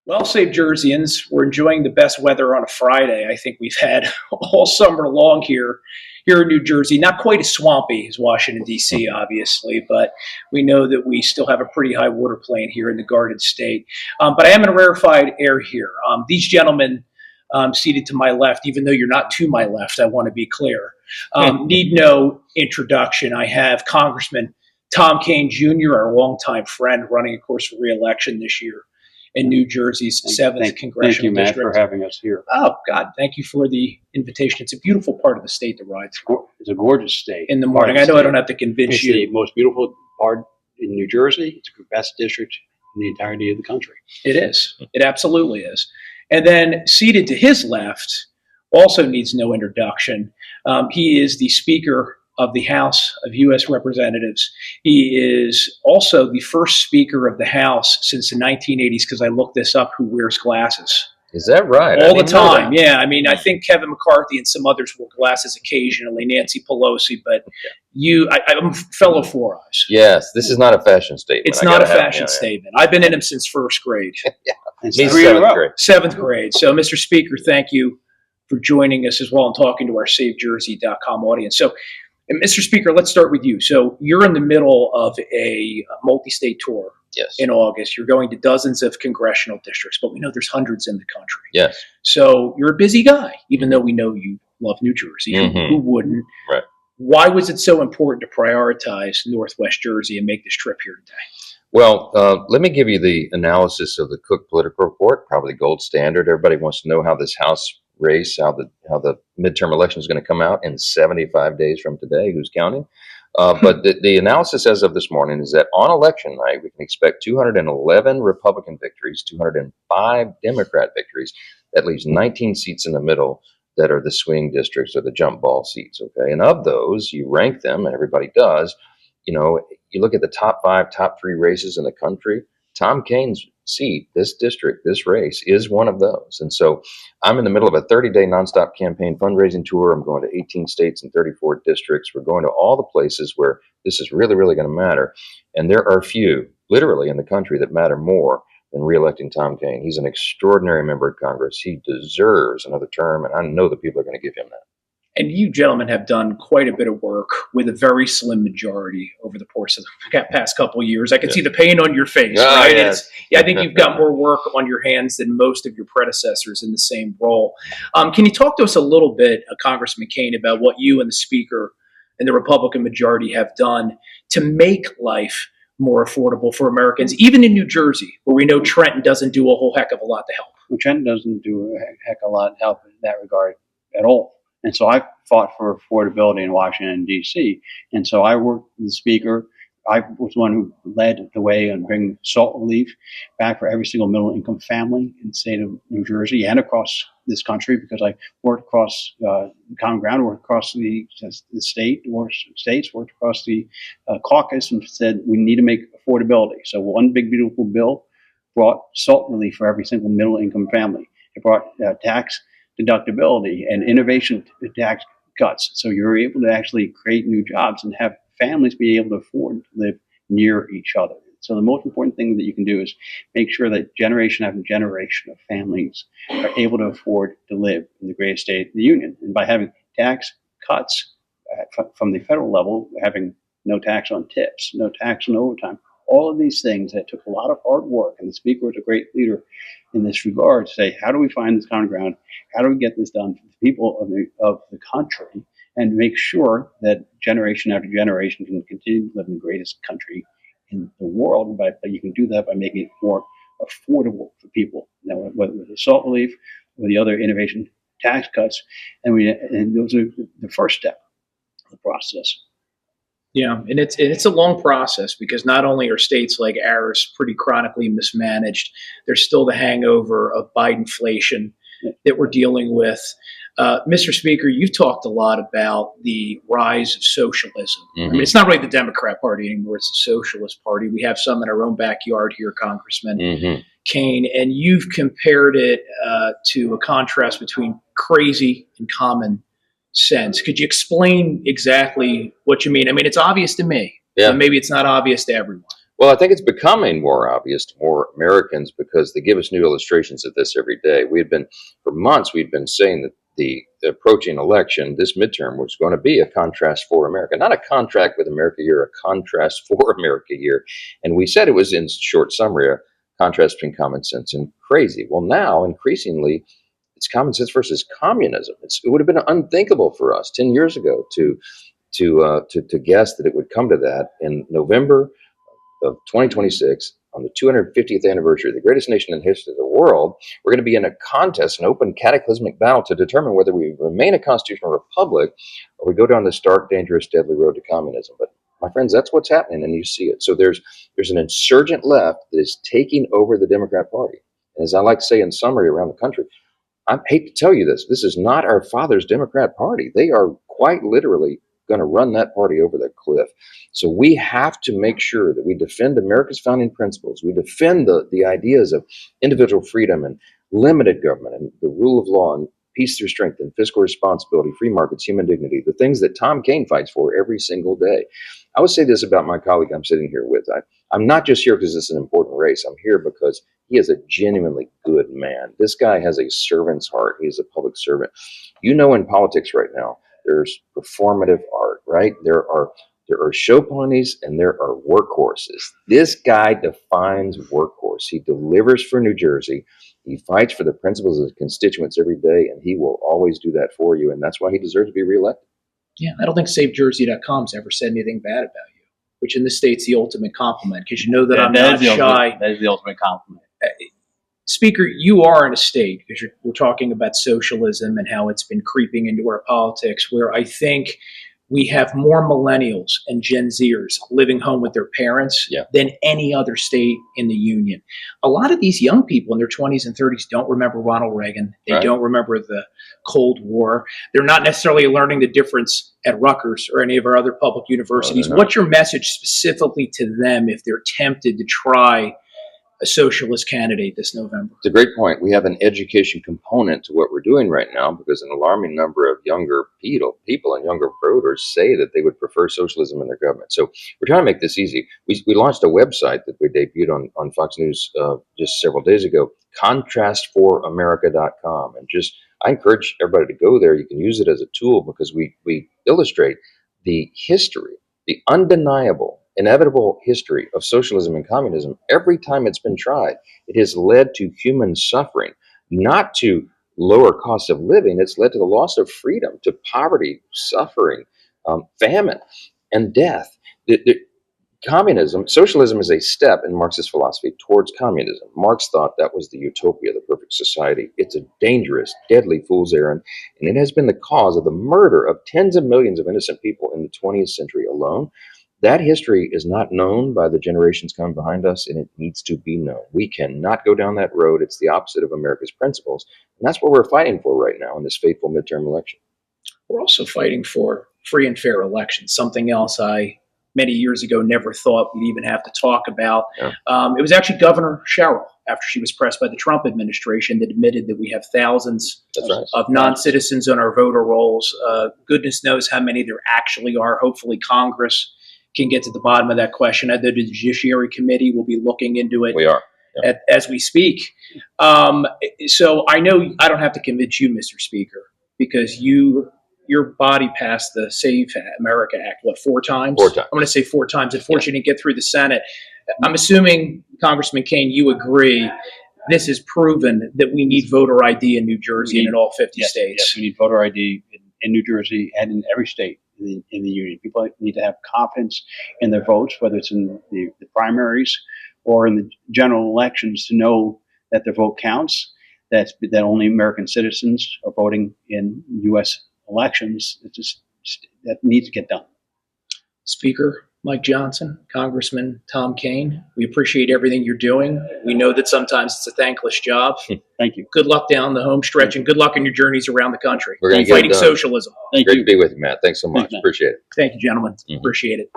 Well, Save Jerseyans, we're enjoying the best weather on a Friday I think we've had all summer long here in New Jersey. Not quite as swampy as Washington, D.C., obviously, but we know that we still have a pretty high water plane here in the Garden State. But I am in a rarefied air here. These gentlemen seated to my left, even though you're not to my left, I want to be clear, need no introduction. I have Congressman Tom Kean Jr., our longtime friend, running, of course, for re-election this year in New Jersey's 7th Congressional Thank you, Matt, District. for having us here. Oh, God, thank you for the invitation. It's a beautiful part of the state to ride through. It's a gorgeous state. In the morning. I know I don't have to convince It's you. the most beautiful part in New Jersey. It's the best district in the entirety of the country. It is. It absolutely is. And then seated to his left also needs no introduction. He is the Speaker of the House of U.S. Representatives. He is also the first Speaker of the House since the 1980s, because I looked this up, who wears glasses. Is that right? All the time, yeah. I mean, I think Kevin McCarthy and some others wear glasses occasionally, Nancy Pelosi, but I'm a fellow Four Eyes. Yes, this is not a fashion statement. It's not a fashion statement. I've been in them since first grade. Me, 7th grade. 7th grade. So, Mr. Speaker, thank you for joining us as well and talking to our SaveJersey.com audience. So, and Mr. Speaker, let's start with you. So you're in the middle of a multi-state tour. Yes. In August. You're going to dozens of congressional districts, but we know there's hundreds in the country. Yes. So you're a busy guy, even though we know you love New Jersey. Mm-hmm. Who wouldn't? Right. Why was it so important to prioritize Northwest Jersey and make this trip here today? Well, let me give you the analysis of the Cook Political Report, probably gold standard. Everybody wants to know how this House race, how the midterm election is going to come out in 75 days from today. Who's counting? But the analysis as of this morning is that on election night, we can expect 211 Republican victories, 205 Democrat victories. That leaves 19 seats in the middle that are the swing districts or the jump ball seats. Okay. And of those, you rank them, and everybody does. You know, you look at the top 5, top 3 races in the country. Tom Kean's seat, this district, this race is one of those. And so I'm in the middle of a 30-day nonstop campaign fundraising tour. I'm going to 18 states and 34 districts. We're going to all the places where this is really, really going to matter. And there are few, literally, in the country that matter more than reelecting Tom Kean. He's an extraordinary member of Congress. He deserves another term, and I know the people are going to give him that. And you gentlemen have done quite a bit of work with a very slim majority over the course of the past couple of years. I can see the pain on your face. Oh, right? yes. I think you've got more work on your hands than most of your predecessors in the same role. Can you talk to us a little bit, Congressman Kean, about what you and the Speaker and the Republican majority have done to make life more affordable for Americans, even in New Jersey, where we know Trenton doesn't do a whole heck of a lot to help? Well, Trenton doesn't do a heck of a lot to help in that regard at all. And so I fought for affordability in Washington, D.C. And so I worked with the Speaker. I was the one who led the way on bringing SALT relief back for every single middle-income family in the state of New Jersey and across this country, because I worked across common ground, worked across the state, worked across the caucus, and said we need to make affordability. So one big, beautiful bill brought SALT relief for every single middle-income family. It brought tax deductibility and innovation tax cuts. So you're able to actually create new jobs and have families be able to afford to live near each other. So the most important thing that you can do is make sure that generation after generation of families are able to afford to live in the greatest state of the union. And by having tax cuts from the federal level, having no tax on tips, no tax on overtime, all of these things that took a lot of hard work, and the Speaker was a great leader in this regard, to say, how do we find this common ground? How do we get this done for the people of the country, and make sure that generation after generation can continue to live in the greatest country in the world? But you can do that by making it more affordable for people. Now, whether with the SALT relief or the other innovation tax cuts, and those are the first step of the process. Yeah, and it's a long process, because not only are states like ours pretty chronically mismanaged, there's still the hangover of Bidenflation that we're dealing with. Mr. Speaker, you've talked a lot about the rise of socialism. Mm-hmm. I mean, it's not really the Democrat Party anymore, it's the Socialist Party. We have some in our own backyard here, Congressman Kean, and you've compared it to a contrast between crazy and common sense. Could you explain exactly what you mean? I mean, it's obvious to me, but maybe it's not obvious to everyone. Well, I think it's becoming more obvious to more Americans because they give us new illustrations of this every day. For months, we'd been saying that the approaching election, this midterm, was going to be a contrast for America, not a contract with America year, a contrast for America year. And we said it was, in short summary, a contrast between common sense and crazy. Well, now, increasingly, it's common sense versus communism. It would have been unthinkable for us 10 years ago to guess that it would come to that in November of 2026, on the 250th anniversary of the greatest nation in the history of the world. We're going to be in a contest, an open cataclysmic battle to determine whether we remain a constitutional republic or we go down the stark, dangerous, deadly road to communism. But my friends, that's what's happening, and you see it. So there's an insurgent left that is taking over the Democrat Party. And as I like to say in summary around the country, I hate to tell you this is not our father's Democrat Party. They are quite literally going to run that party over the cliff. So we have to make sure that we defend America's founding principles. We defend the ideas of individual freedom and limited government and the rule of law and peace through strength and fiscal responsibility, free markets, human dignity, the things that Tom Kean fights for every single day. I would say this about my colleague I'm sitting here with. I'm not just here because it's an important race. I'm here because he is a genuinely good man. This guy has a servant's heart. He is a public servant. You know, in politics right now, there's performative art, right? There are show ponies and there are workhorses. This guy defines workhorse. He delivers for New Jersey. He fights for the principles of his constituents every day, and he will always do that for you. And that's why he deserves to be reelected. Yeah, I don't think SaveJersey.com's ever said anything bad about you, which in this state's the ultimate compliment, because you know that I'm not shy. That is the ultimate compliment. Speaker, you are in a state, because we're talking about socialism and how it's been creeping into our politics, where I think we have more millennials and Gen Zers living home with their parents than any other state in the union. A lot of these young people in their 20s and 30s don't remember Ronald Reagan. They don't remember the Cold War. They're not necessarily learning the difference at Rutgers or any of our other public universities. What's your message specifically to them if they're tempted to try a socialist candidate this November? It's a great point. We have an education component to what we're doing right now because an alarming number of younger people and younger voters say that they would prefer socialism in their government. So we're trying to make this easy. We launched a website that we debuted on Fox News just several days ago, contrastforamerica.com. And I encourage everybody to go there. You can use it as a tool because we illustrate the history, the undeniable, inevitable history of socialism and communism. Every time it's been tried, it has led to human suffering, not to lower costs of living. It's led to the loss of freedom, to poverty, suffering, famine, and death. Socialism is a step in Marxist philosophy towards communism. Marx thought that was the utopia, the perfect society. It's a dangerous, deadly fool's errand, and it has been the cause of the murder of tens of millions of innocent people in the 20th century alone. That history is not known by the generations coming behind us, and it needs to be known. We cannot go down that road. It's the opposite of America's principles, and that's what we're fighting for right now in this fateful midterm election. We're also fighting for free and fair elections, something else I, many years ago, never thought we'd even have to talk about. It was actually Governor Sherrill, after she was pressed by the Trump administration, that admitted that we have thousands of non-citizens on our voter rolls. Goodness knows how many there actually are. Hopefully Congress can get to the bottom of that question. The Judiciary Committee will be looking into it. We are. As we speak. So I know I don't have to convince you, Mr. Speaker, because your body passed the Save America Act, 4 times? 4 times. I'm going to say 4 times. Unfortunately, it didn't get through the Senate. I'm assuming, Congressman Kean, you agree this has proven that we need voter ID in New Jersey and in all 50 states. Yes, we need voter ID in New Jersey and in every state in the union. People need to have confidence in their votes, whether it's in the primaries or in the general elections, to know that their vote counts, that only American citizens are voting in U.S. elections. That needs to get done. Speaker Mike Johnson, Congressman Tom Kean, we appreciate everything you're doing. We know that sometimes it's a thankless job. Thank you. Good luck down the home stretch, and good luck in your journeys around the country. We're going to fighting socialism. Great to be with you, Matt. Thanks so much. Thanks, Appreciate it. Thank you, gentlemen. Appreciate it.